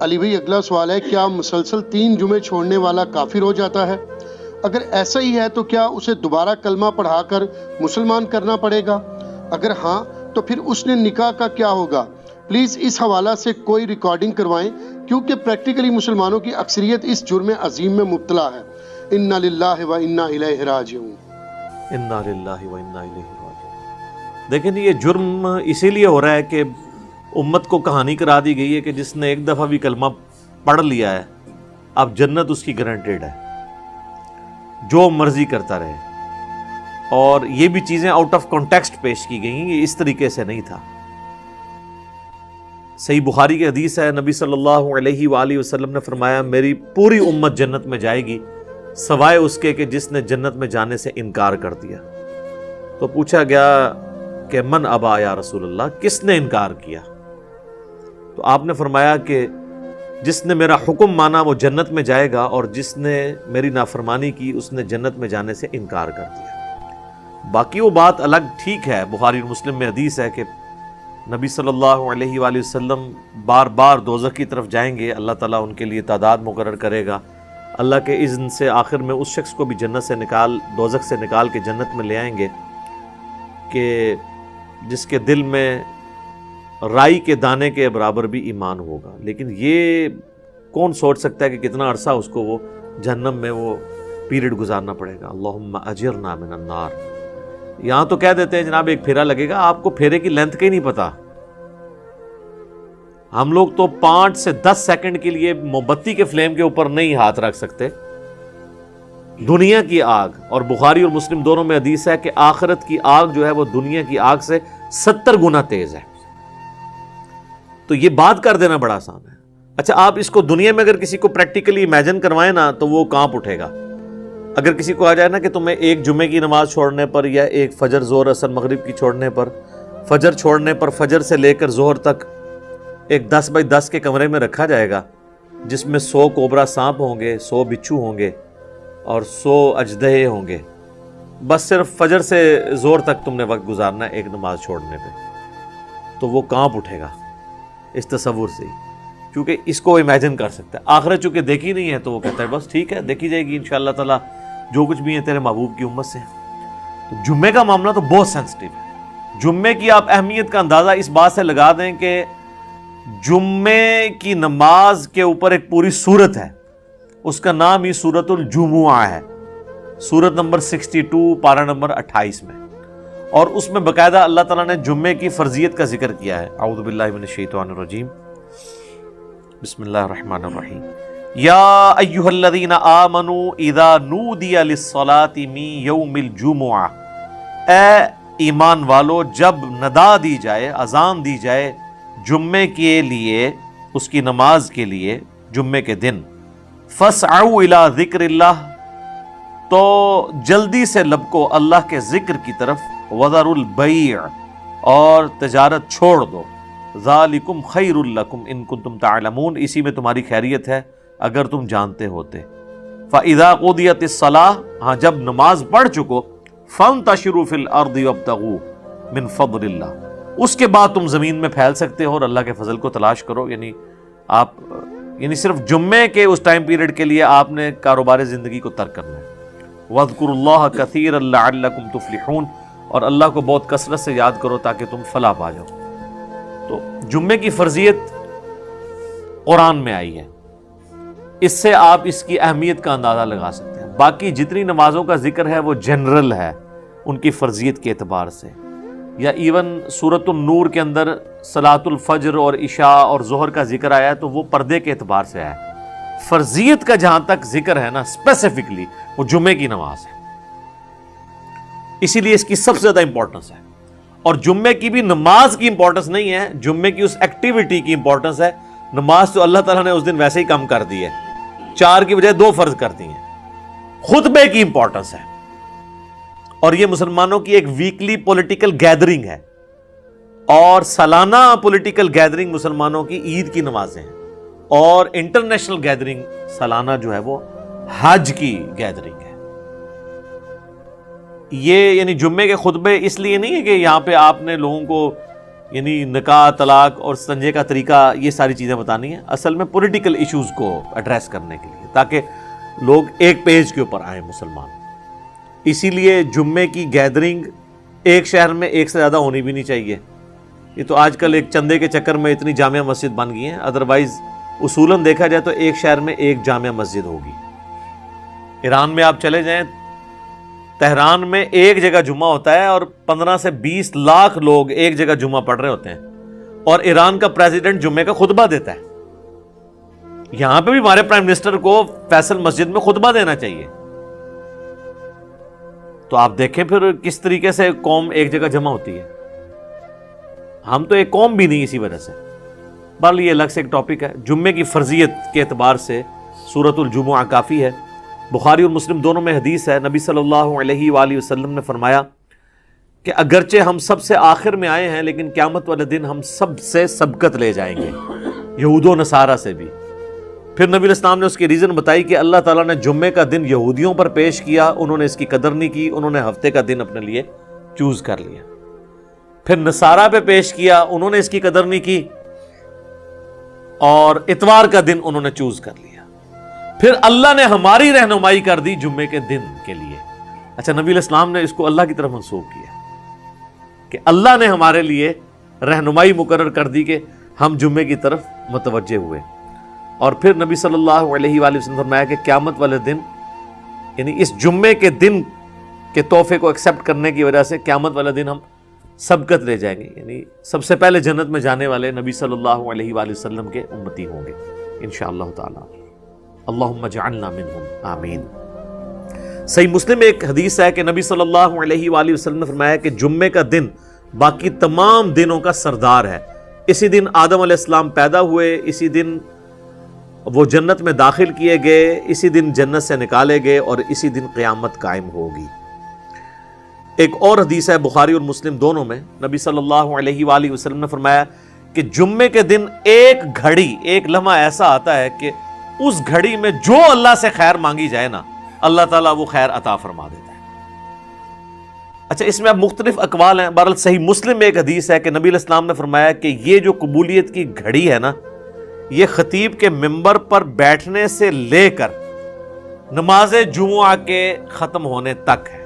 علی بھائی اگلا سوال ہے، کیا مسلسل 3 جمعے چھوڑنے والا کافر ہو جاتا ہے؟ اگر ایسا ہی ہے تو کیا اسے دوبارہ کلمہ پڑھا کر مسلمان کرنا پڑے گا؟ اگر ہاں تو پھر اس نے نکاح کا کیا ہوگا؟ پلیز اس حوالہ سے کوئی ریکارڈنگ کروائیں، کیونکہ پریکٹیکلی مسلمانوں کی اکثریت اس جرم عظیم میں مبتلا ہے۔ انا للہ و انا الیہ راجعون۔ انا للہ و انا الیہ راجعون۔ دیکھیں یہ جرم اسی لیے ہو رہا ہے کہ امت کو کہانی کرا دی گئی ہے کہ جس نے ایک دفعہ بھی کلمہ پڑھ لیا ہے اب جنت اس کی گارنٹیڈ ہے، جو مرضی کرتا رہے۔ اور یہ بھی چیزیں آؤٹ آف کانٹیکسٹ پیش کی گئی ہیں، یہ اس طریقے سے نہیں تھا۔ صحیح بخاری کی حدیث ہے، نبی صلی اللہ علیہ وآلہ وسلم نے فرمایا میری پوری امت جنت میں جائے گی سوائے اس کے کہ جس نے جنت میں جانے سے انکار کر دیا۔ تو پوچھا گیا کہ من ابا یا رسول اللہ، کس نے انکار کیا؟ تو آپ نے فرمایا کہ جس نے میرا حکم مانا وہ جنت میں جائے گا، اور جس نے میری نافرمانی کی اس نے جنت میں جانے سے انکار کر دیا۔ باقی وہ بات الگ ٹھیک ہے، بخاری اور مسلم میں حدیث ہے کہ نبی صلی اللہ علیہ وآلہ وسلم بار بار دوزخ کی طرف جائیں گے، اللہ تعالیٰ ان کے لیے تعداد مقرر کرے گا، اللہ کے اذن سے آخر میں اس شخص کو بھی جنت سے دوزخ سے نکال کے جنت میں لے آئیں گے کہ جس کے دل میں رائی کے دانے کے برابر بھی ایمان ہوگا۔ لیکن یہ کون سوچ سکتا ہے کہ کتنا عرصہ اس کو وہ جہنم میں وہ پیریڈ گزارنا پڑے گا۔ اللہم اجرنا من النار۔ یہاں تو کہہ دیتے ہیں جناب ایک پھیرا لگے گا، آپ کو پھیرے کی لینتھ کا ہی نہیں پتا۔ ہم لوگ تو 5 سے 10 سیکنڈ کے لیے موم بتی کے فلیم کے اوپر نہیں ہاتھ رکھ سکتے۔ دنیا کی آگ، اور بخاری اور مسلم دونوں میں حدیث ہے کہ آخرت کی آگ جو ہے وہ دنیا کی آگ سے 70 گنا تیز ہے۔ تو یہ بات کر دینا بڑا آسان ہے۔ اچھا آپ اس کو دنیا میں اگر کسی کو پریکٹیکلی امیجن کروائیں نا تو وہ کانپ اٹھے گا۔ اگر کسی کو آ جائے نا کہ تمہیں ایک جمعے کی نماز چھوڑنے پر، یا ایک فجر ظہر اثر مغرب کی چھوڑنے پر، فجر چھوڑنے پر فجر سے لے کر ظہر تک ایک 10x10 کے کمرے میں رکھا جائے گا جس میں 100 کوبرا سانپ ہوں گے، 100 بچھو ہوں گے اور 100 اژدہے ہوں گے، بس صرف فجر سے ظہر تک تم نے وقت گزارنا ہے ایک نماز چھوڑنے پہ، تو وہ کانپ اٹھے گا اس تصور سے ہی، کیونکہ اس کو امیجن کر سکتا ہے۔ آخرت چونکہ دیکھی نہیں ہے تو وہ کہتا ہے بس ٹھیک ہے دیکھی جائے گی انشاءاللہ تعالی، جو کچھ بھی ہے تیرے محبوب کی امت سے۔ تو جمعے کا معاملہ تو بہت سینسٹیو ہے۔ جمعے کی آپ اہمیت کا اندازہ اس بات سے لگا دیں کہ جمعے کی نماز کے اوپر ایک پوری سورت ہے، اس کا نام ہی سورۃ الجمعہ ہے، سورت نمبر 62 پارہ نمبر 28 میں، اور اس میں باقاعدہ اللہ تعالیٰ نے جمعے کی فرضیت کا ذکر کیا ہے۔ اعوذ باللہ من الشیطان الرجیم، بسم اللہ الرحمن الرحیم۔ یا ایہا الذین آمنوا اذا نودی للصلاۃ من یوم الجمعہ، اے ایمان والو جب ندا دی جائے، اذان دی جائے جمعے کے لیے، اس کی نماز کے لیے جمعے کے دن، فاسعوا الی ذکر اللہ، تو جلدی سے لبکو اللہ کے ذکر کی طرف، وذروا البیع، اور تجارت چھوڑ دو، ذالکم خیر لکم ان کنتم تعلمون، اسی میں تمہاری خیریت ہے اگر تم جانتے ہوتے۔ فاذا قضیت الصلاۃ، ہاں جب نماز پڑھ چکو، فانتشروا فی الارض وابتغوا من فضل اللہ، اس کے بعد تم زمین میں پھیل سکتے ہو اور اللہ کے فضل کو تلاش کرو۔ یعنی آپ صرف جمعے کے اس ٹائم پیریڈ کے لیے آپ نے کاروبار زندگی کو ترک کرنا ہے۔ وَاذْكُرُوا اللَّهَ كَثِيرًا لَعَلَّكُمْ تُفْلِحُونَ، اور اللہ کو بہت کثرت سے یاد کرو تاکہ تم فلاح پا جاؤ۔ تو جمعے کی فرضیت قرآن میں آئی ہے، اس سے آپ اس کی اہمیت کا اندازہ لگا سکتے ہیں۔ باقی جتنی نمازوں کا ذکر ہے وہ جنرل ہے ان کی فرضیت کے اعتبار سے، یا ایون سورۃ النور کے اندر صلاۃ الفجر اور عشاء اور ظہر کا ذکر آیا ہے تو وہ پردے کے اعتبار سے ہے۔ فرضیت کا جہاں تک ذکر ہے نا اسپیسیفکلی وہ جمعے کی نماز ہے، اسی لیے اس کی سب سے زیادہ امپورٹنس ہے۔ اور جمعے کی بھی نماز کی امپورٹنس نہیں ہے، جمعے کی اس ایکٹیویٹی کی امپورٹنس ہے۔ نماز تو اللہ تعالیٰ نے اس دن ویسے ہی کم کر دی ہے، 4 کی بجائے 2 فرض کر دی ہیں۔ خطبے کی امپورٹنس ہے، اور یہ مسلمانوں کی ایک ویکلی پولیٹیکل گیدرنگ ہے، اور سالانہ پولیٹیکل گیدرنگ مسلمانوں کی عید کی نمازیں ہیں، اور انٹرنیشنل گیدرنگ سالانہ جو ہے وہ حج کی گیدرنگ ہے۔ یہ یعنی جمعے کے خطبے اس لیے نہیں ہے کہ یہاں پہ آپ نے لوگوں کو یعنی نکاح، طلاق اور سنجے کا طریقہ، یہ ساری چیزیں بتانی ہیں اصل میں پولیٹیکل ایشوز کو ایڈریس کرنے کے لیے، تاکہ لوگ ایک پیج کے اوپر آئیں مسلمان۔ اسی لیے جمعے کی گیدرنگ ایک شہر میں ایک سے زیادہ ہونی بھی نہیں چاہیے۔ یہ تو آج کل ایک چندے کے چکر میں اتنی جامع مسجد بن گئی ہیں، ادروائز اصولاً دیکھا جائے تو ایک شہر میں ایک جامع مسجد ہوگی۔ ایران میں آپ چلے جائیں، تہران میں ایک جگہ جمعہ ہوتا ہے اور 15 سے 20 لاکھ لوگ ایک جگہ جمعہ پڑھ رہے ہوتے ہیں، اور ایران کا پریزیڈنٹ جمعے کا خطبہ دیتا ہے۔ یہاں پہ بھی ہمارے پرائم منسٹر کو فیصل مسجد میں خطبہ دینا چاہیے۔ تو آپ دیکھیں پھر کس طریقے سے قوم ایک جگہ جمع ہوتی ہے۔ ہم تو ایک قوم بھی نہیں اسی وجہ سے۔ بہرحال یہ الگ سے ایک ٹاپک ہے۔ جمعے کی فرضیت کے اعتبار سے سورۃ الجمعہ کافی ہے۔ بخاری اور مسلم دونوں میں حدیث ہے، نبی صلی اللہ علیہ وآلہ وسلم نے فرمایا کہ اگرچہ ہم سب سے آخر میں آئے ہیں، لیکن قیامت والے دن ہم سب سے سبقت لے جائیں گے، یہود و نصارہ سے بھی۔ پھر نبی علیہ السلام نے اس کی ریزن بتائی کہ اللہ تعالیٰ نے جمعے کا دن یہودیوں پر پیش کیا، انہوں نے اس کی قدر نہیں کی، انہوں نے ہفتے کا دن اپنے لیے چوز کر لیا۔ پھر نصارہ پہ پیش کیا، انہوں نے اس کی قدر نہیں کی اور اتوار کا دن انہوں نے چوز کر لیا۔ پھر اللہ نے ہماری رہنمائی کر دی جمعے کے دن کے لیے۔ اچھا، نبی علیہ السلام نے اس کو اللہ کی طرف منسوب کیا کہ اللہ نے ہمارے لیے رہنمائی مقرر کر دی کہ ہم جمعے کی طرف متوجہ ہوئے۔ اور پھر نبی صلی اللہ علیہ وآلہ وسلم نے فرمایا کہ قیامت والے دن، یعنی اس جمعے کے دن کے تحفے کو ایکسیپٹ کرنے کی وجہ سے قیامت والے دن ہم سبقت لے جائیں گے، یعنی سب سے پہلے جنت میں جانے والے نبی صلی اللہ علیہ وآلہ وسلم کے امتی ہوں گے انشاءاللہ تعالی۔ اللہم اجعلنا منہم، آمین۔ صحیح مسلم میں ایک حدیث ہے کہ نبی صلی اللہ علیہ وآلہ وسلم نے فرمایا کہ جمعے کا دن باقی تمام دنوں کا سردار ہے۔ اسی دن آدم علیہ السلام پیدا ہوئے، اسی دن وہ جنت میں داخل کیے گئے، اسی دن جنت سے نکالے گئے، اور اسی دن قیامت قائم ہوگی۔ ایک اور حدیث ہے بخاری اور مسلم دونوں میں، نبی صلی اللہ علیہ وآلہ وسلم نے فرمایا کہ جمعے کے دن ایک گھڑی، ایک لمحہ ایسا آتا ہے کہ اس گھڑی میں جو اللہ سے خیر مانگی جائے نا، اللہ تعالیٰ وہ خیر عطا فرما دیتا ہے۔ اچھا، اس میں اب مختلف اقوال ہیں۔ بہرحال صحیح مسلم میں ایک حدیث ہے کہ نبی علیہ السلام نے فرمایا کہ یہ جو قبولیت کی گھڑی ہے نا، یہ خطیب کے ممبر پر بیٹھنے سے لے کر نماز جمعہ کے ختم ہونے تک ہے۔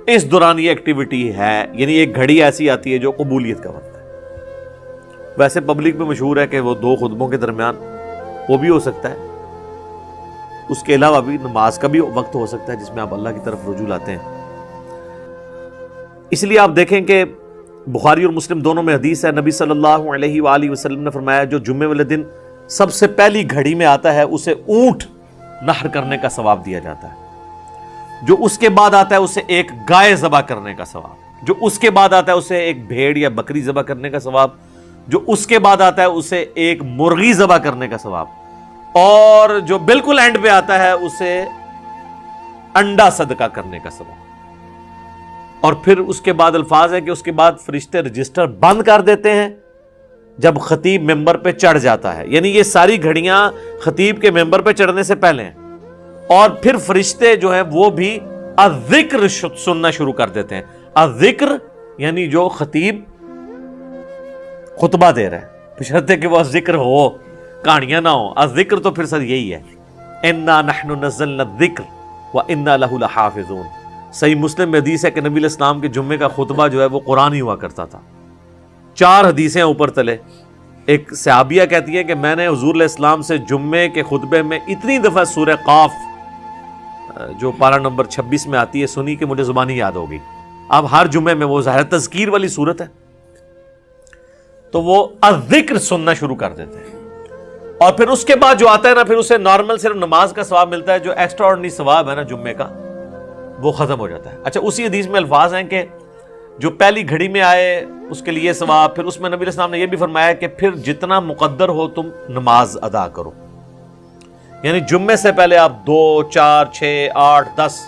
اس دوران یہ ایکٹیویٹی ہے، یعنی ایک گھڑی ایسی آتی ہے جو قبولیت کا وقت ہے۔ ویسے پبلک میں مشہور ہے کہ وہ دو خطبوں کے درمیان وہ بھی ہو سکتا ہے، اس کے علاوہ بھی نماز کا بھی وقت ہو سکتا ہے جس میں آپ اللہ کی طرف رجوع لاتے ہیں۔ اس لیے آپ دیکھیں کہ بخاری اور مسلم دونوں میں حدیث ہے، نبی صلی اللہ علیہ وآلہ وسلم نے فرمایا جو جمعے والے دن سب سے پہلی گھڑی میں آتا ہے اسے اونٹ نحر کرنے کا ثواب دیا جاتا ہے، جو اس کے بعد آتا ہے اسے ایک گائے ذبح کرنے کا ثواب، جو اس کے بعد آتا ہے اسے ایک بھیڑ یا بکری ذبح کرنے کا ثواب، جو اس کے بعد آتا ہے اسے ایک مرغی ذبح کرنے کا ثواب، اور جو بالکل اینڈ پہ آتا ہے اسے انڈا صدقہ کرنے کا ثواب۔ اور پھر اس کے بعد الفاظ ہے کہ اس کے بعد فرشتے رجسٹر بند کر دیتے ہیں جب خطیب ممبر پہ چڑھ جاتا ہے، یعنی یہ ساری گھڑیاں خطیب کے ممبر پہ چڑھنے سے پہلے ہیں۔ اور پھر فرشتے جو ہیں وہ بھی الذکر سننا شروع کر دیتے ہیں۔ الذکر یعنی جو خطیب خطبہ دے رہا ہے، بشرطے کہ وہ ذکر ہو، کہانیاں نہ ہو۔ الذکر تو پھر سر یہی ہے، انا نحن نزلنا الذکر وانا لہ لحافظون۔ صحیح مسلم میں حدیث ہے کہ نبی علیہ السلام کے جمعے کا خطبہ جو ہے وہ قرآن ہی ہوا کرتا تھا۔ 4 حدیثیں اوپر تلے۔ ایک صحابیہ کہتی ہے کہ میں نے حضور علیہ السلام سے جمعے کے خطبے میں اتنی دفعہ سورہ قاف جو پارہ نمبر 26 میں آتی ہے سنی کہ مجھے زبانی یاد ہوگی۔ اب ہر جمعے میں وہ ظاہر تذکیر والی صورت ہے تو وہ الذکر سننا شروع کر دیتے ہیں، اور پھر اس کے بعد جو آتا ہے نا، پھر اسے نارمل صرف نماز کا ثواب ملتا ہے، جو ایکسٹرا آرڈنری ثواب ہے نا جمعے کا وہ ختم ہو جاتا ہے۔ اچھا، اسی حدیث میں الفاظ ہیں کہ جو پہلی گھڑی میں آئے اس کے لیے ثواب، پھر اس میں نبی علیہ السلام نے یہ بھی فرمایا کہ پھر جتنا مقدر ہو تم نماز ادا کرو، یعنی جمعے سے پہلے آپ 2 4 6 8 10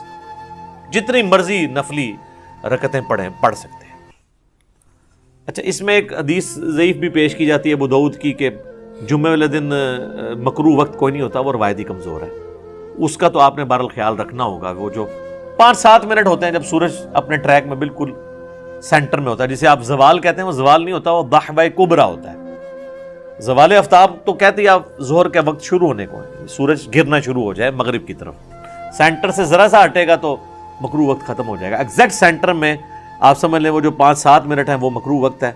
جتنی مرضی نفلی رکعتیں پڑھ سکتے ہیں۔ اچھا، اس میں ایک حدیث ضعیف بھی پیش کی جاتی ہے ابو داؤد کی کہ جمعے والے دن مکروہ وقت کوئی نہیں ہوتا، وہ روایتی کمزور ہے، اس کا تو آپ نے بہرحال خیال رکھنا ہوگا۔ وہ جو 5-7 منٹ ہوتے ہیں جب سورج اپنے ٹریک میں بالکل سینٹر میں ہوتا ہے. جسے آپ زوال کہتے ہیں وہ زوال نہیں ہوتا, وہ ضحوہ کبریٰ ہوتا ہے. زوال آفتاب تو کہتے ہیں آپ ظہر کا وقت شروع ہونے کو ہے, سورج گرنا شروع ہو جائے مغرب کی طرف, سینٹر سے ذرا سا ہٹے گا تو مکروہ وقت ختم ہو جائے گا. ایگزیکٹ سینٹر میں آپ سمجھ لیں وہ جو 5-7 منٹ ہیں وہ مکروہ وقت ہے.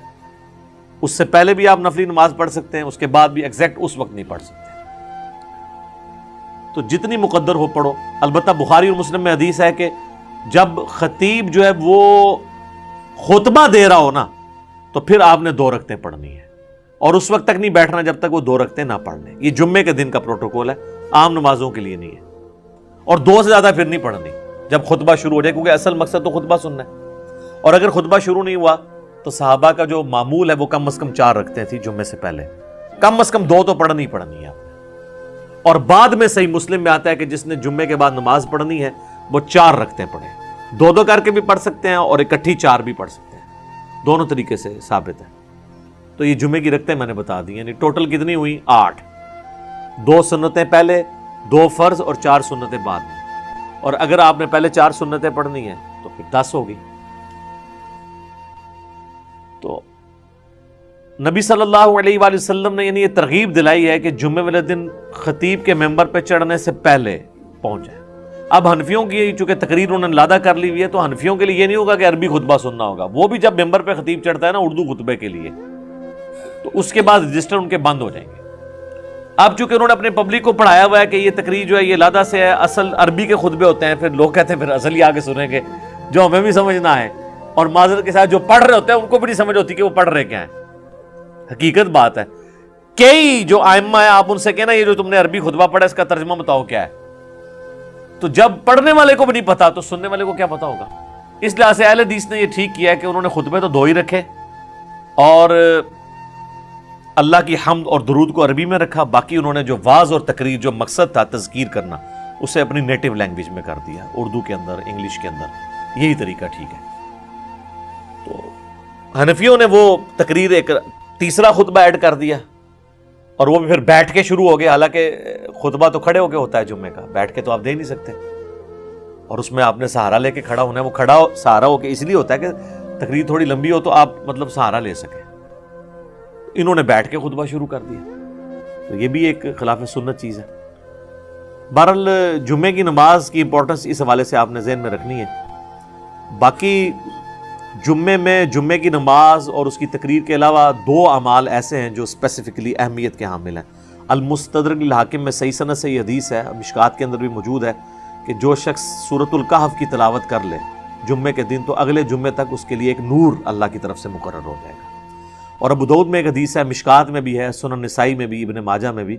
اس سے پہلے بھی آپ نفلی نماز پڑھ سکتے ہیں, اس کے بعد بھی ایگزیکٹ اس وقت نہیں پڑھ سکتے. تو جتنی مقدر ہو پڑھو. البتہ بخاری اور مسلم میں حدیث ہے کہ جب خطیب جو ہے وہ خطبہ دے رہا ہو نا تو پھر آپ نے 2 رکعتیں پڑھنی ہے, اور اس وقت تک نہیں بیٹھنا جب تک وہ 2 رکعتیں نہ پڑھ لیں. یہ جمعے کے دن کا پروٹوکول ہے, عام نمازوں کے لیے نہیں ہے. اور 2 سے زیادہ پھر نہیں پڑھنی جب خطبہ شروع ہو جائے, کیونکہ اصل مقصد تو خطبہ سننا ہے. اور اگر خطبہ شروع نہیں ہوا تو صحابہ کا جو معمول ہے وہ کم از کم 4 رکعتیں تھی جمعے سے پہلے, کم از کم 2 تو پڑھنی ہے آپ نے. اور بعد میں صحیح مسلم میں آتا ہے کہ جس نے جمعے کے بعد نماز پڑھنی ہے وہ 4 رکعتیں پڑھے. 2 کر کے بھی پڑھ سکتے ہیں اور اکٹھی 4 بھی پڑھ سکتے ہیں, دونوں طریقے سے ثابت ہے. تو یہ جمعے کی رکعتیں میں نے بتا دی, یعنی ٹوٹل کتنی ہوئی 8. 2 سنتیں پہلے, 2 فرض اور 4 سنتیں بعد میں. اور اگر آپ نے پہلے 4 سنتیں پڑھنی ہیں تو پھر 10 ہوگی. تو نبی صلی اللہ علیہ وآلہ وسلم نے یعنی یہ ترغیب دلائی ہے کہ جمعے والے دن خطیب کے ممبر پہ چڑھنے سے پہلے پہنچ جائے. اب حنفیوں کی چونکہ تقریر انہوں نے لادہ کر لی ہوئی ہے تو حنفیوں کے لیے یہ نہیں ہوگا کہ عربی خطبہ سننا ہوگا. وہ بھی جب ممبر پہ خطیب چڑھتا ہے نا اردو خطبے کے لیے, تو اس کے بعد رجسٹر ان کے بند ہو جائیں گے. اب چونکہ انہوں نے اپنے پبلک کو پڑھایا ہوا ہے کہ یہ تقریر جو ہے یہ لادہ سے ہے, اصل عربی کے خطبے ہوتے ہیں, پھر لوگ کہتے ہیں پھر اصل ہی آگے سنیں گے جو ہمیں بھی سمجھنا ہے. اور معذرت کے ساتھ جو پڑھ رہے ہوتے ہیں ان کو بھی نہیں سمجھ ہوتی کہ وہ پڑھ رہے کیا ہیں. حقیقت بات ہے, کئی جو ائمہ ہیں آپ ان سے کہنا یہ جو تم نے عربی خطبہ پڑھا اس کا ترجمہ بتاؤ کیا ہے, تو جب پڑھنے والے کو بھی نہیں پتا تو سننے والے کو کیا پتا ہوگا. اس لحاظ سے اہل حدیث نے یہ ٹھیک کیا ہے کہ انہوں نے خطبے تو 2 ہی رکھے اور اللہ کی حمد اور درود کو عربی میں رکھا, باقی انہوں نے جو واعظ اور تقریر جو مقصد تھا تذکیر کرنا اسے اپنی نیٹو لینگویج میں کر دیا, اردو کے اندر, انگلش کے اندر. یہی طریقہ ٹھیک ہے. تو حنفیوں نے وہ تقریر ایک تیسرا خطبہ ایڈ کر دیا اور وہ بھی پھر بیٹھ کے شروع ہو گیا, حالانکہ خطبہ تو کھڑے ہو کے ہوتا ہے جمعے کا, بیٹھ کے تو آپ دے نہیں سکتے. اور اس میں آپ نے سہارا لے کے کھڑا ہونا ہے, وہ کھڑا سہارا ہو کے اس لیے ہوتا ہے کہ تقریر تھوڑی لمبی ہو تو آپ مطلب سہارا لے سکیں. انہوں نے بیٹھ کے خطبہ شروع کر دیا, تو یہ بھی ایک خلاف سنت چیز ہے. بہرحال جمعے کی نماز کی امپورٹنس اس حوالے سے آپ نے ذہن میں رکھنی ہے. باقی جمعے میں جمعے کی نماز اور اس کی تقریر کے علاوہ 2 اعمال ایسے ہیں جو اسپیسیفکلی اہمیت کے حامل ہیں. المستدرک الحاکم میں صحیح سند سے یہ حدیث ہے, مشکات کے اندر بھی موجود ہے, کہ جو شخص سورۃ الکہف کی تلاوت کر لے جمعے کے دن تو اگلے جمعے تک اس کے لیے ایک نور اللہ کی طرف سے مقرر ہو جائے گا. اور ابو داؤد میں ایک حدیث ہے, مشکات میں بھی ہے, سنن نسائی میں بھی, ابن ماجہ میں بھی,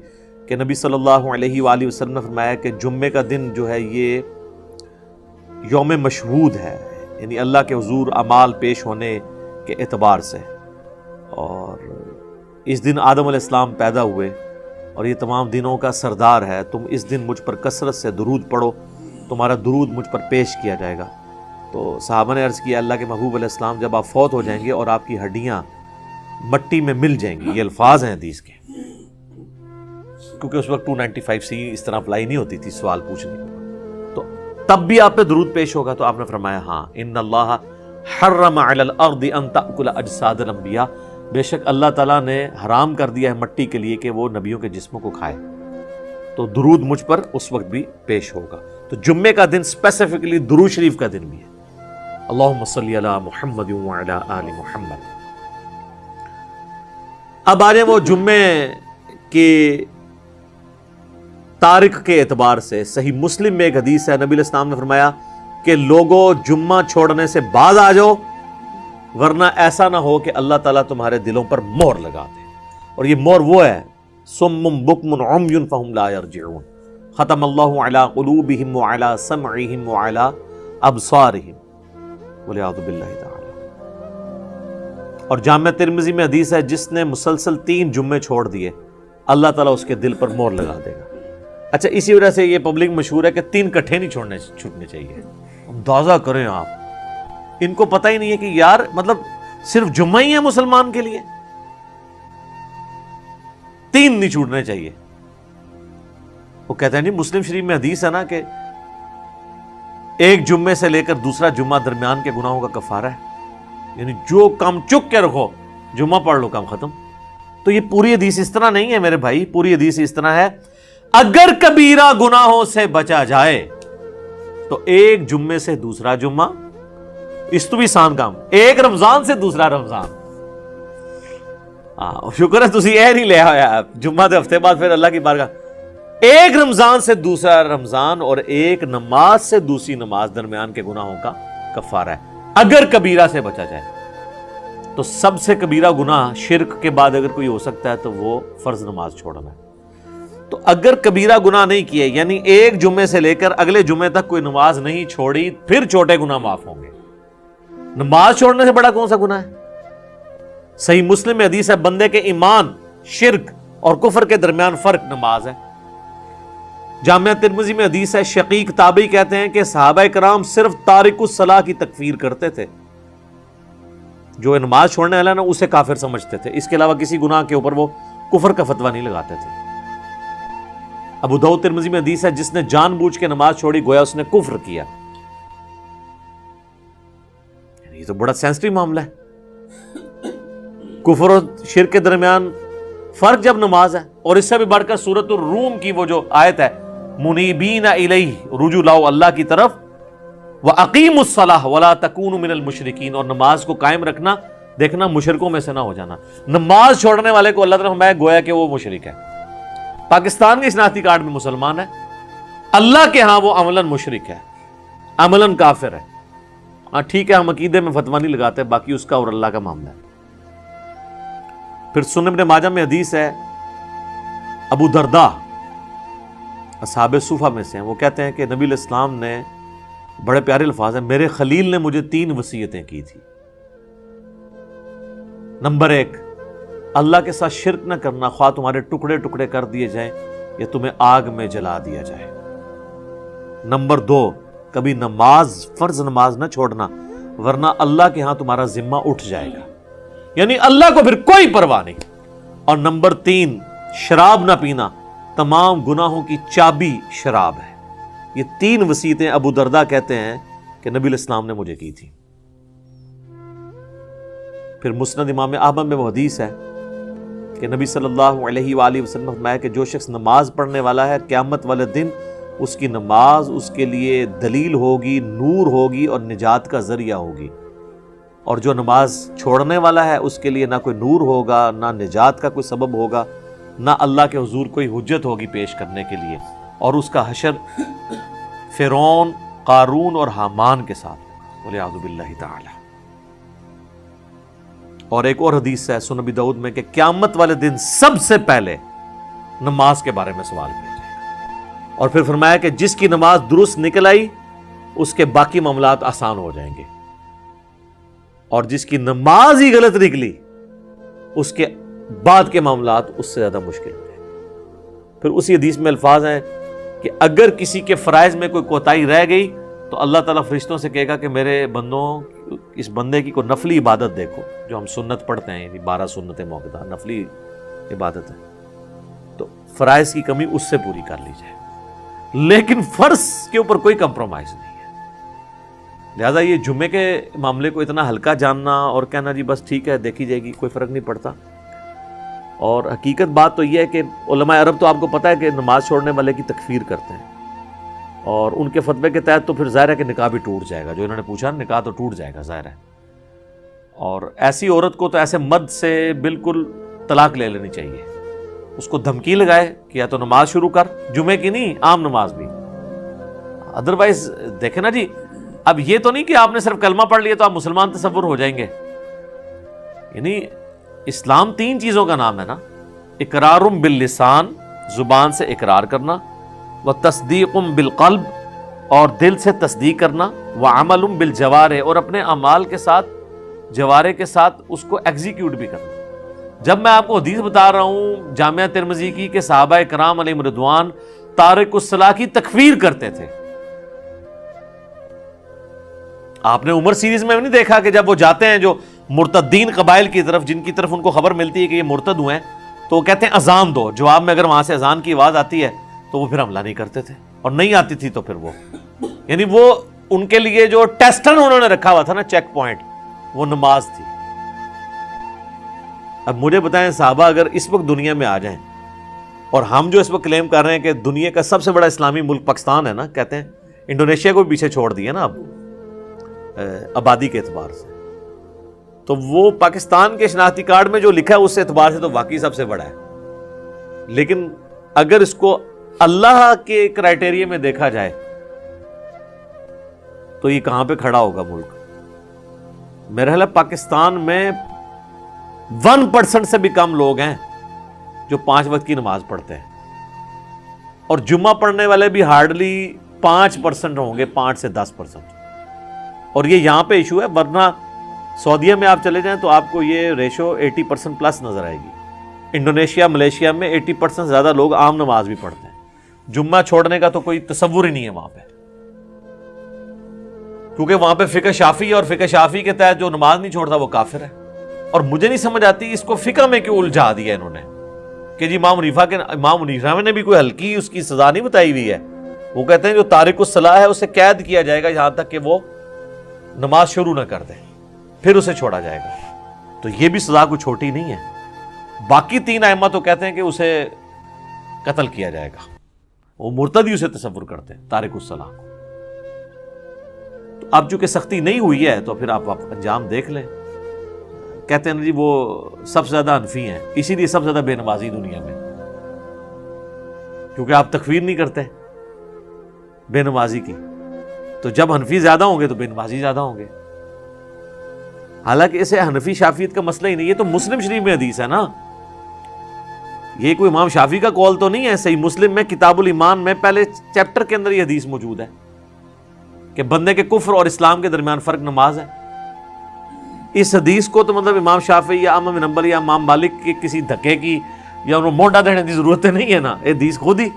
کہ نبی صلی اللہ علیہ وآلہ وسلم نے فرمایا کہ جمعے کا دن جو ہے یہ یوم مشہود ہے, یعنی اللہ کے حضور اعمال پیش ہونے کے اعتبار سے. اور اس دن آدم علیہ السلام پیدا ہوئے اور یہ تمام دنوں کا سردار ہے. تم اس دن مجھ پر کثرت سے درود پڑھو, تمہارا درود مجھ پر پیش کیا جائے گا. تو صحابہ نے عرض کیا اللہ کے محبوب علیہ السلام جب آپ فوت ہو جائیں گے اور آپ کی ہڈیاں مٹی میں مل جائیں گی, یہ الفاظ ہیں حدیث کے, کیونکہ اس وقت 295C اس طرح اپلائی نہیں ہوتی تھی سوال پوچھنے کی, تو تب بھی آپ پہ درود پیش ہوگا. تو آپ نے فرمایا ہاں, ان اللہ حرم علی الارض ان تأکل اجساد الانبیاء, بے شک اللہ تعالیٰ نے حرام کر دیا ہے مٹی کے لیے کہ وہ نبیوں کے جسموں کو کھائے. تو درود مجھ پر اس وقت بھی پیش ہوگا. تو جمعے کا دن اسپیسیفکلی درود شریف کا دن بھی ہے. اللہم صلی علی محمد وعلی آل محمد. اب آ جائیں وہ جمعے کے تاریخ کے اعتبار سے. صحیح مسلم میں ایک حدیث ہے, نبی علیہ السلام نے فرمایا کہ لوگوں جمعہ چھوڑنے سے بعد آ جاؤ, ورنہ ایسا نہ ہو کہ اللہ تعالیٰ تمہارے دلوں پر مہر لگا دے. اور یہ مہر وہ ہے صم بکم عمی فہم لا یرجعون, ختم اللہ علی قلوبہم وعلی سمعہم وعلی ابصارہم والعیاذ باللہ تعالی. اور جامع ترمذی میں حدیث ہے جس نے مسلسل 3 جمعے چھوڑ دیے اللہ تعالیٰ اس کے دل پر مہر لگا دے گا. اچھا, اسی وجہ سے یہ پبلک مشہور ہے کہ 3 کٹھے نہیں چھوڑنے چاہیے. اندازہ کریں آپ, ان کو پتہ ہی نہیں ہے کہ یار مطلب صرف جمعہ ہی ہے مسلمان کے لیے, 3 نہیں چھوڑنے چاہیے. وہ کہتے ہیں نہیں, مسلم شریف میں حدیث ہے نا کہ ایک جمعے سے لے کر دوسرا جمعہ درمیان کے گناہوں کا کفارہ ہے. یعنی جو کام چک کے رکھو جمعہ پڑھ لو کام ختم. تو یہ پوری حدیث اس طرح نہیں ہے میرے بھائی, پوری حدیث اس طرح ہے اگر کبیرہ گناہوں سے بچا جائے تو ایک جمعے سے دوسرا جمعہ, اس تو بھی آسان کام, ایک رمضان سے دوسرا رمضان. شکر ہے تسی اے نہیں لے آیا جمعہ دے ہفتے بعد پھر اللہ کی بارگاہ, ایک رمضان سے دوسرا رمضان اور ایک نماز سے دوسری نماز درمیان کے گناہوں کا کفارہ ہے اگر کبیرہ سے بچا جائے. تو سب سے کبیرہ گناہ شرک کے بعد اگر کوئی ہو سکتا ہے تو وہ فرض نماز چھوڑنا ہے. تو اگر کبیرہ گناہ نہیں کیے, یعنی ایک جمعے سے لے کر اگلے جمعے تک کوئی نماز نہیں چھوڑی, پھر چھوٹے گناہ معاف ہوں گے. نماز چھوڑنے سے بڑا کون سا گناہ ہے؟ صحیح مسلم میں حدیث ہے بندے کے ایمان, شرک اور کفر کے درمیان فرق نماز ہے. جامعہ ترمذی میں حدیث ہے شقیق تابعی کہتے ہیں کہ صحابہ کرام صرف تارک الصلاح کی تکفیر کرتے تھے, جو نماز چھوڑنے والا نا اسے کافر سمجھتے تھے, اس کے علاوہ کسی گناہ کے اوپر وہ کفر کا فتویٰ نہیں لگاتے تھے. ابو داؤد ترمذی میں حدیث ہے جس نے جان بوجھ کے نماز چھوڑی گویا اس نے کفر کیا. یہ تو بڑا سینسٹیو معاملہ ہے, کفر اور شرک کے درمیان فرق جب نماز ہے. اور اس سے بھی بڑھ کر سورۃ الروم کی وہ جو آیت ہے منیبین الیہ, رجوع لاؤ اللہ کی طرف, وَأَقِيمُوا الصَّلَاةَ وَلَا تَكُونُوا مِنَ الْمُشْرِكِينَ, اور نماز کو قائم رکھنا, دیکھنا مشرکوں میں سے نہ ہو جانا. نماز چھوڑنے والے کو اللہ تعالیٰ فرمایا گویا کہ وہ مشرک ہے. پاکستان کے شناختی کارڈ میں مسلمان ہے, اللہ کے ہاں وہ عملاً مشرک ہے, عملاً کافر ہے. ہاں ٹھیک ہے, ہم عقیدے میں فتویٰ نہیں لگاتے, باقی اس کا اور اللہ کا معاملہ ہے. پھر سنن ابن ماجہ میں حدیث ہے ابو درداء اصحاب صوفہ میں سے ہیں, وہ کہتے ہیں کہ نبی علیہ السلام نے, بڑے پیارے الفاظ ہیں, میرے خلیل نے مجھے 3 وصیتیں کی تھی. نمبر 1, اللہ کے ساتھ شرک نہ کرنا, خواہ تمہارے ٹکڑے ٹکڑے کر دیے جائیں یا تمہیں آگ میں جلا دیا جائے. نمبر 2, کبھی نماز, فرض نماز نہ چھوڑنا ورنہ اللہ کے ہاں تمہارا ذمہ اٹھ جائے گا, یعنی اللہ کو پھر کوئی پرواہ نہیں. اور نمبر 3, شراب نہ پینا, تمام گناہوں کی چابی شراب ہے. یہ 3 وصیتیں ابو درداء کہتے ہیں کہ نبی علیہ السلام نے مجھے کی تھی. پھر مسند امام احمد میں وہ حدیث ہے کہ نبی صلی اللہ علیہ وآلہ وسلم نے فرمایا کہ جو شخص نماز پڑھنے والا ہے قیامت والے دن اس کی نماز اس کے لیے دلیل ہوگی, نور ہوگی اور نجات کا ذریعہ ہوگی. اور جو نماز چھوڑنے والا ہے اس کے لیے نہ کوئی نور ہوگا, نہ نجات کا کوئی سبب ہوگا, نہ اللہ کے حضور کوئی حجت ہوگی پیش کرنے کے لیے, اور اس کا حشر فرعون, قارون اور حامان کے ساتھ ہوگا, والعیاذ باللہ تعالی. اور ایک اور حدیث ہے سنن ابی داؤد میں کہ قیامت والے دن سب سے پہلے نماز کے بارے میں سوال کیا جائے گا, اور پھر فرمایا کہ جس کی نماز درست نکل آئی اس کے باقی معاملات آسان ہو جائیں گے, اور جس کی نماز ہی غلط نکلی اس کے بعد کے معاملات اس سے زیادہ مشکل ہو جائیں گے. پھر اسی حدیث میں الفاظ ہیں کہ اگر کسی کے فرائض میں کوئی کوتاہی رہ گئی تو اللہ تعالیٰ فرشتوں سے کہے گا کہ میرے بندوں, اس بندے کی کوئی نفلی عبادت دیکھو, جو ہم سنت پڑھتے ہیں, یعنی 12 سنت موقعہ نفلی عبادت ہے, تو فرائض کی کمی اس سے پوری کر لی جائے. لیکن فرض کے اوپر کوئی کمپرومائز نہیں ہے. لہذا یہ جمعے کے معاملے کو اتنا ہلکا جاننا اور کہنا جی بس ٹھیک ہے دیکھی جائے گی, کوئی فرق نہیں پڑتا. اور حقیقت بات تو یہ ہے کہ علماء عرب تو آپ کو پتہ ہے کہ نماز چھوڑنے والے کی تکفیر کرتے ہیں, اور ان کے فتوے کے تحت تو پھر ظاہر ہے کہ نکاح بھی ٹوٹ جائے گا. جو انہوں نے پوچھا نکاح تو ٹوٹ جائے گا ظاہر ہے. اور ایسی عورت کو تو ایسے مرد سے بالکل طلاق لے لینی چاہیے, اس کو دھمکی لگائے کہ یا تو نماز شروع کر, جمعے کی نہیں عام نماز بھی, ادروائز دیکھیں نا جی, اب یہ تو نہیں کہ آپ نے صرف کلمہ پڑھ لیا تو آپ مسلمان تصور ہو جائیں گے. یعنی اسلام 3 چیزوں کا نام ہے نا, اقرار باللسان, زبان سے اقرار کرنا, وتصدیق بالقلب, اور دل سے تصدیق کرنا, وعمل بالجوارح, اور اپنے اعمال کے ساتھ, جوارح کے ساتھ اس کو ایگزیکیوٹ بھی کرنا. جب میں آپ کو حدیث بتا رہا ہوں جامعہ ترمذی کی کہ صحابہ کرام علیہم رضوان تارک الصلاح کی تکفیر کرتے تھے, آپ نے عمر سیریز میں نہیں دیکھا کہ جب وہ جاتے ہیں جو مرتدین قبائل کی طرف, جن کی طرف ان کو خبر ملتی ہے کہ یہ مرتد ہوئے ہیں, تو وہ کہتے ہیں اذان دو. جواب میں اگر وہاں سے اذان کی آواز آتی ہے تو وہ پھر حملہ نہیں کرتے تھے, اور نہیں آتی تھی تو پھر وہ, یعنی وہ ان کے لیے جو ٹیسٹن انہوں نے رکھا ہوا تھا نا, چیک پوائنٹ, وہ نماز تھی۔ اب مجھے بتائیں صحابہ اگر اس وقت دنیا میں آ جائیں، اور ہم جو اس وقت کلیم کر رہے ہیں کہ دنیا کا سب سے بڑا اسلامی ملک پاکستان ہے نا، کہتے ہیں انڈونیشیا کو بھی پیچھے چھوڑ دیا نا اب آبادی کے اعتبار سے، تو وہ پاکستان کے شناختی کارڈ میں جو لکھا ہے اس اعتبار سے تو واقعی سب سے بڑا ہے، لیکن اگر اس کو اللہ کے کرائٹیریا میں دیکھا جائے تو یہ کہاں پہ کھڑا ہوگا ملک؟ میرا خیال ہے پاکستان میں 1% سے بھی کم لوگ ہیں جو 5 وقت کی نماز پڑھتے ہیں، اور جمعہ پڑھنے والے بھی ہارڈلی 5% ہوں گے، 5 سے 10%، اور یہ یہاں پہ ایشو ہے، ورنہ سعودیہ میں آپ چلے جائیں تو آپ کو یہ ریشو 80% پلس نظر آئے گی۔ انڈونیشیا، ملیشیا میں 80% زیادہ لوگ عام نماز بھی پڑھتے ہیں، جمعہ چھوڑنے کا تو کوئی تصور ہی نہیں ہے وہاں پہ، کیونکہ وہاں پہ فقہ شافعی، اور فقہ شافعی کے تحت جو نماز نہیں چھوڑتا وہ کافر ہے۔ اور مجھے نہیں سمجھ آتی اس کو فقہ میں کیوں الجھا دیا انہوں نے کہ جی امام حنیفہ نے بھی کوئی ہلکی اس کی سزا نہیں بتائی ہوئی ہے، وہ کہتے ہیں جو تارک الصلاۃ ہے اسے قید کیا جائے گا یہاں تک کہ وہ نماز شروع نہ کر دے، پھر اسے چھوڑا جائے گا، تو یہ بھی سزا کوئی چھوٹی نہیں ہے۔ باقی 3 ائمہ تو کہتے ہیں کہ اسے قتل کیا جائے گا، وہ مرتدی اسے تصور کرتے ہیں تارک الصلاۃ کو۔ تو اب چونکہ سختی نہیں ہوئی ہے تو پھر آپ انجام دیکھ لیں۔ کہتے ہیں جی وہ سب سے زیادہ حنفی ہیں، اسی لیے سب سے زیادہ بے نمازی دنیا میں، کیونکہ آپ تکفیر نہیں کرتے بے نمازی کی، تو جب حنفی زیادہ ہوں گے تو بے نمازی زیادہ ہوں گے۔ حالانکہ اسے حنفی شافعیت کا مسئلہ ہی نہیں، یہ تو مسلم شریف میں حدیث ہے نا، یہ کوئی امام شافعی کا قول تو نہیں ہے۔ صحیح مسلم میں کتاب الایمان میں پہلے چیپٹر کے اندر یہ حدیث موجود ہے کہ بندے کے کفر اور اسلام کے درمیان فرق نماز ہے۔ اس حدیث کو تو مطلب امام شافعی یا احمد بن حنبل یا امام مالک کے کسی دھکے کی یا انہوں مونڈا دینے کی ضرورت نہیں ہے نا، یہ حدیث خود ہی۔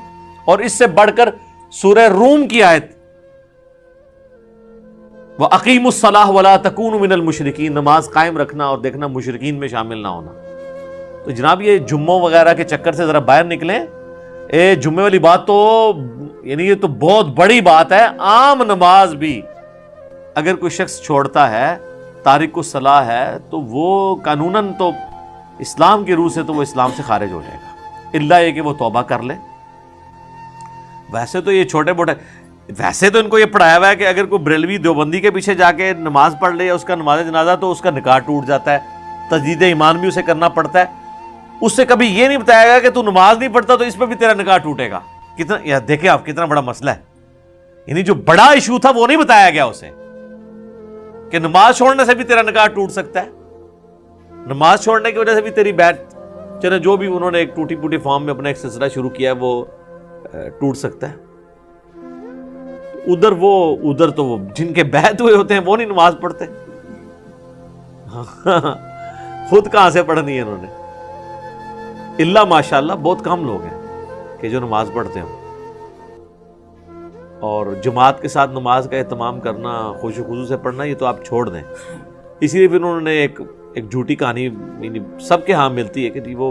اور اس سے بڑھ کر سورہ روم کی آیت وَأَقِیمُوا الصَّلَاةَ وَلَا تَکُونُوا مِنَ الْمُشْرِکِینَ، نماز قائم رکھنا اور دیکھنا مشرکین میں شامل نہ ہونا۔ تو جناب یہ جمعوں وغیرہ کے چکر سے ذرا باہر نکلیں، جمعے والی بات تو یعنی یہ تو بہت بڑی بات ہے۔ عام نماز بھی اگر کوئی شخص چھوڑتا ہے، تارک الصلاۃ ہے، تو وہ قانوناً تو اسلام کی روح سے تو وہ اسلام سے خارج ہو جائے گا، الا یہ کہ وہ توبہ کر لے۔ ویسے تو یہ چھوٹے موٹے، ویسے تو ان کو یہ پڑھایا ہوا ہے کہ اگر کوئی بریلوی دیوبندی کے پیچھے جا کے نماز پڑھ لے یا اس کا نماز جنازہ تو اس کا نکاح ٹوٹ جاتا ہے، تجدید ایمان بھی اسے کرنا پڑتا ہے۔ اس سے کبھی یہ نہیں بتایا گیا کہ تو نماز نہیں پڑھتا تو اس پہ بھی تیرا نکاح ٹوٹے گا۔ کتنا یا دیکھیں آپ کتنا بڑا مسئلہ ہے، یعنی جو بڑا ایشو تھا وہ نہیں بتایا گیا اسے کہ نماز چھوڑنے سے بھی تیرا نکاح ٹوٹ سکتا ہے، نماز چھوڑنے کی وجہ سے بھی تیری بیعت، چلے جو بھی انہوں نے ایک ٹوٹی پوٹی فارم میں اپنا ایک سلسلہ شروع کیا ہے وہ ٹوٹ سکتا ہے۔ ادھر تو وہ جن کے بیعت ہوئے ہوتے ہیں وہ نہیں نماز پڑھتے، خود کہاں سے پڑھنی ہے انہوں نے؟ اللہ ماشاءاللہ بہت کم لوگ ہیں کہ جو نماز پڑھتے ہوں، اور جماعت کے ساتھ نماز کا اہتمام کرنا، خوش و خضوع سے پڑھنا، یہ تو آپ چھوڑ دیں۔ اسی لیے پھر انہوں نے ایک جھوٹی کہانی سب کے ہاں ملتی ہے کہ جی وہ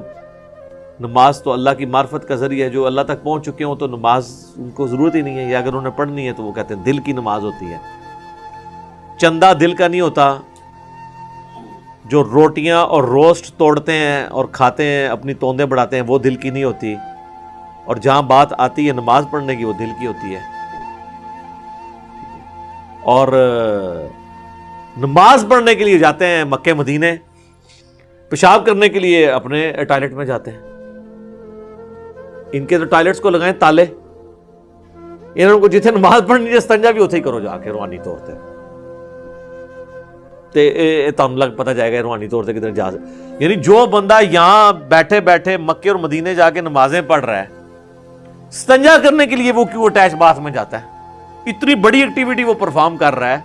نماز تو اللہ کی معرفت کا ذریعہ ہے، جو اللہ تک پہنچ چکے ہوں تو نماز ان کو ضرورت ہی نہیں ہے، یا اگر انہیں پڑھنی ہے تو وہ کہتے ہیں دل کی نماز ہوتی ہے۔ چندہ دل کا نہیں ہوتا، جو روٹیاں اور روسٹ توڑتے ہیں اور کھاتے ہیں، اپنی توندیں بڑھاتے ہیں، وہ دل کی نہیں ہوتی، اور جہاں بات آتی ہے نماز پڑھنے کی وہ دل کی ہوتی ہے۔ اور نماز پڑھنے کے لیے جاتے ہیں مکے مدینے، پیشاب کرنے کے لیے اپنے ٹوائلٹ میں جاتے ہیں۔ ان کے تو ٹوائلٹس کو لگائیں تالے، انہوں کو جتنے نماز پڑھنی ہے استنجا بھی اتنے ہی کرو جا کے روحانی طور سے، تم لگ پتہ جائے گا روحانی طور سے کدھر جا سکتے۔ یعنی جو بندہ یہاں بیٹھے بیٹھے مکے اور مدینے جا کے نمازیں پڑھ رہا ہے، استنجا کرنے کے لیے وہ کیوں اٹیچ باتھ میں جاتا ہے؟ اتنی بڑی ایکٹیویٹی وہ پرفارم کر رہا ہے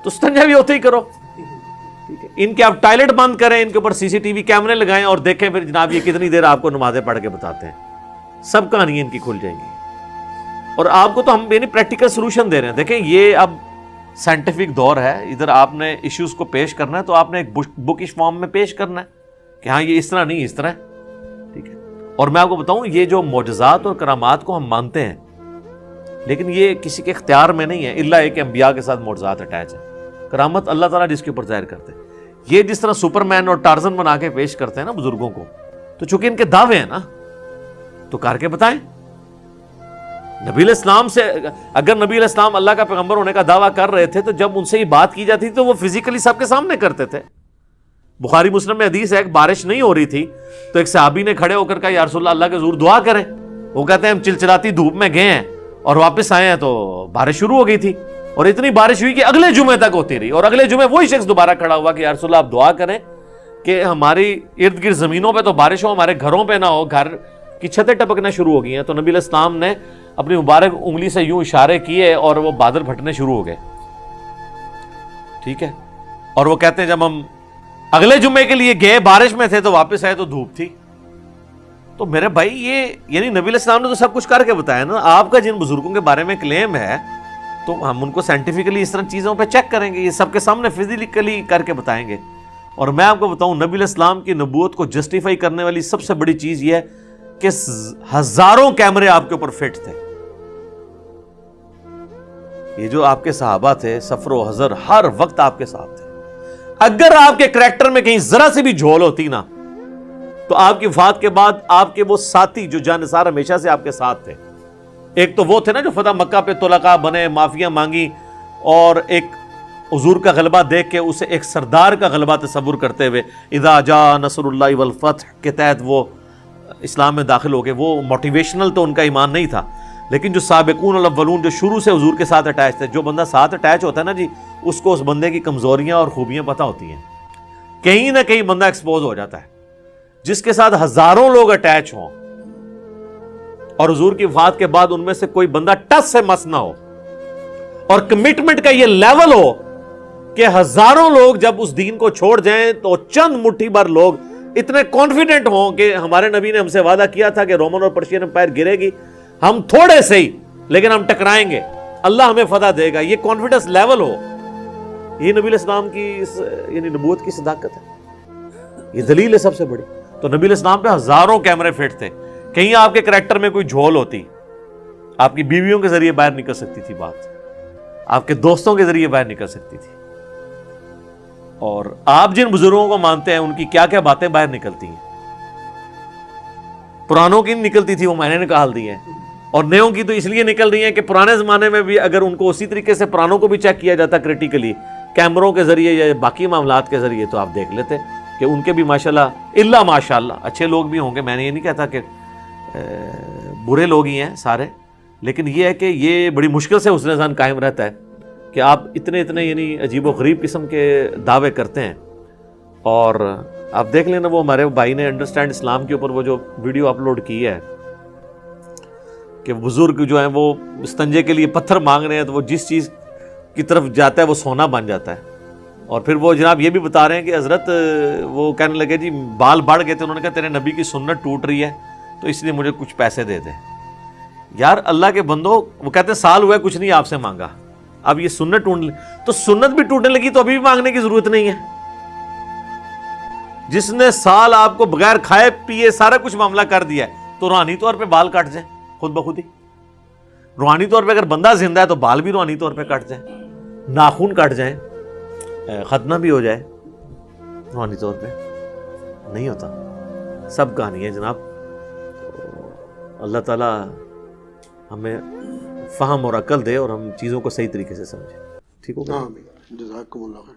تو استنجا بھی ہوتے ہی کرو۔ ٹھیک ہے، ان کے آپ ٹوائلٹ بند کریں، ان کے اوپر CCTV کیمرے لگائیں اور دیکھیں پھر جناب یہ کتنی دیر آپ کو نمازیں پڑھ کے بتاتے ہیں، سب کہانیاں ان کی کھل جائیں گی۔ اور آپ کو تو ہم یعنی پریکٹیکل سولوشن دے رہے ہیں۔ دیکھیں یہ اب سائنٹیفک دور ہے، ادھر آپ نے ایشوز کو پیش کرنا ہے تو آپ نے ایک بکش فارم میں پیش کرنا ہے کہ ہاں یہ اس طرح نہیں اس طرح ہے، ٹھیک ہے۔ اور میں آپ کو بتاؤں یہ جو معجزات اور کرامات کو ہم مانتے ہیں، لیکن یہ کسی کے اختیار میں نہیں ہے، الا ایک انبیاء کے ساتھ معجزات اٹیچ ہیں۔ کرامت اللہ تعالیٰ جس کے اوپر ظاہر کرتے ہیں۔ یہ جس طرح سپرمین اور ٹارزن بنا کے پیش کرتے ہیں نا بزرگوں کو، تو چونکہ ان کے دعوے ہیں نا تو کر کے بتائیں۔ نبی علیہ السلام سے اگر نبی علیہ السلام اللہ کا پیغمبر ہونے کا دعویٰ کر رہے تھے تو جب ان سے یہ بات کی جاتی تھی تو وہ فزیکلی سب کے سامنے کرتے تھے۔ بخاری مسلم میں حدیث ہے، بارش نہیں ہو رہی تھی تو ایک صحابی نے کھڑے ہو کر کہا یا رسول اللہ، اللہ کے حضور دعا کریں۔ وہ کہتے ہیں ہم چلچلاتی دھوپ میں گئے ہیں اور واپس آئے ہیں تو بارش شروع ہو گئی تھی، اور اتنی بارش ہوئی کہ اگلے جمعے تک ہوتی رہی، اور اگلے جمعے وہی شخص دوبارہ کھڑا ہوا کہ یا رسول اللہ آپ دعا کریں کہ ہماری ارد گرد زمینوں پہ تو بارش ہو، ہمارے گھروں پہ نہ ہو، گھر کی چھتیں ٹپکنا شروع ہو گئی ہیں۔ تو نبی علیہ السلام نے اپنی مبارک انگلی سے یوں اشارے کیے اور وہ بادل پھٹنے شروع ہو گئے، ٹھیک ہے۔ اور وہ کہتے ہیں جب ہم اگلے جمعے کے لیے گئے بارش میں تھے تو واپس آئے تو دھوپ تھی۔ تو میرے بھائی یہ یعنی نبی علیہ السلام نے تو سب کچھ کر کے بتایا نا۔ آپ کا جن بزرگوں کے بارے میں کلیم ہے تو ہم ان کو سائنٹیفکلی اس طرح چیزوں پہ چیک کریں گے، یہ سب کے سامنے فزیکلی کر کے بتائیں گے۔ اور میں آپ کو بتاؤں نبی علیہ السلام کی نبوت کو جسٹیفائی کرنے والی سب سے بڑی چیز یہ ہے کہ ہزاروں کیمرے آپ کے اوپر فٹ تھے۔ یہ جو آپ کے صحابہ تھے سفر و حضر ہر وقت آپ کے ساتھ تھے۔ اگر آپ کے کریکٹر میں کہیں ذرا سی بھی جھول ہوتی نا تو آپ کی وفات کے بعد آپ کے وہ ساتھی جو جانثار ہمیشہ سے آپ کے ساتھ تھے، ایک تو وہ تھے نا جو فتح مکہ پہ طلقاء بنے، معافیاں مانگی، اور ایک حضور کا غلبہ دیکھ کے اسے ایک سردار کا غلبہ تصور کرتے ہوئے اذا جاء نصر اللہ والفتح کے تحت وہ اسلام میں داخل ہو گئے۔ وہ موٹیویشنل تو ان کا ایمان نہیں تھا، لیکن جو سابقون الاولون جو شروع سے حضور کے ساتھ اٹیچ تھے، جو بندہ ساتھ اٹیچ ہوتا ہے نا جی، اس کو اس بندے کی کمزوریاں اور خوبیاں پتہ ہوتی ہیں، کہیں نہ کہیں بندہ ایکسپوز ہو جاتا ہے۔ جس کے ساتھ ہزاروں لوگ اٹیچ ہوں اور حضور کی وفات کے بعد ان میں سے کوئی بندہ ٹس سے مس نہ ہو، اور کمٹمنٹ کا یہ لیول ہو کہ ہزاروں لوگ جب اس دین کو چھوڑ جائیں تو چند مٹھی بھر لوگ اتنے کانفیڈنٹ ہوں کہ ہمارے نبی نے ہم سے وعدہ کیا تھا کہ رومن اور پرشین امپائر گرے گی، ہم تھوڑے سے ہی لیکن ہم ٹکرائیں گے، اللہ ہمیں فتح دے گا، یہ کانفیڈنس لیول ہو، یہ نبی علیہ السلام کی یعنی نبوت کی صداقت ہے، یہ دلیل ہے سب سے بڑی۔ تو نبی علیہ السلام پہ ہزاروں کیمرے فٹ تھے، کہیں آپ کے کریکٹر میں کوئی جھول ہوتی، آپ کی بیویوں کے ذریعے باہر نکل سکتی تھی بات، آپ کے دوستوں کے ذریعے باہر نکل سکتی تھی، اور آپ جن بزرگوں کو مانتے ہیں ان کی کیا کیا باتیں باہر نکلتی ہیں۔ پرانوں کی نکلتی تھی، وہ میں نے نکال دی ہیں، اور نیوں کی تو اس لیے نکل رہی ہیں کہ پرانے زمانے میں بھی اگر ان کو اسی طریقے سے پرانوں کو بھی چیک کیا جاتا کریٹیکلی کیمروں کے ذریعے یا باقی معاملات کے ذریعے تو آپ دیکھ لیتے کہ ان کے بھی ماشاءاللہ الا ماشاءاللہ اچھے لوگ بھی ہوں گے۔ میں نے یہ نہیں کہتا کہ برے لوگ ہی ہیں سارے، لیکن یہ ہے کہ یہ بڑی مشکل سے حسن ظن قائم رہتا ہے کہ آپ اتنے یعنی عجیب و غریب قسم کے دعوے کرتے ہیں۔ اور آپ دیکھ لینا وہ ہمارے بھائی نے انڈرسٹینڈ اسلام کے اوپر وہ جو ویڈیو اپلوڈ کی ہے کہ بزرگ جو ہیں وہ استنجے کے لیے پتھر مانگ رہے ہیں تو وہ جس چیز کی طرف جاتا ہے وہ سونا بن جاتا ہے، اور پھر وہ جناب یہ بھی بتا رہے ہیں کہ حضرت وہ کہنے لگے جی بال بڑھ گئے تھے، انہوں نے کہا تیرے نبی کی سنت ٹوٹ رہی ہے تو اس لیے مجھے کچھ پیسے دے دے۔ یار اللہ کے بندو، وہ کہتے ہیں سال ہوا ہے کچھ نہیں آپ سے مانگا، اب یہ سنت تو سنت بھی ٹوٹنے لگی تو ابھی بھی مانگنے کی ضرورت نہیں ہے۔ جس نے سال آپ کو بغیر کھائے پیے سارا کچھ معاملہ کر دیا ہے تو روحانی طور پہ بال کٹ جائیں خود بخود ہی۔ روحانی طور پہ اگر بندہ زندہ ہے تو بال بھی روحانی طور پہ کٹ جائیں، ناخن کٹ جائیں، ختنہ بھی ہو جائے، روحانی طور پہ نہیں ہوتا۔ سب کہانی ہے جناب۔ اللہ تعالیٰ ہمیں فہم اور عقل دے اور ہم چیزوں کو صحیح طریقے سے سمجھیں۔ ٹھیک ہوگا؟ آمین، جزاکم اللہ خیر۔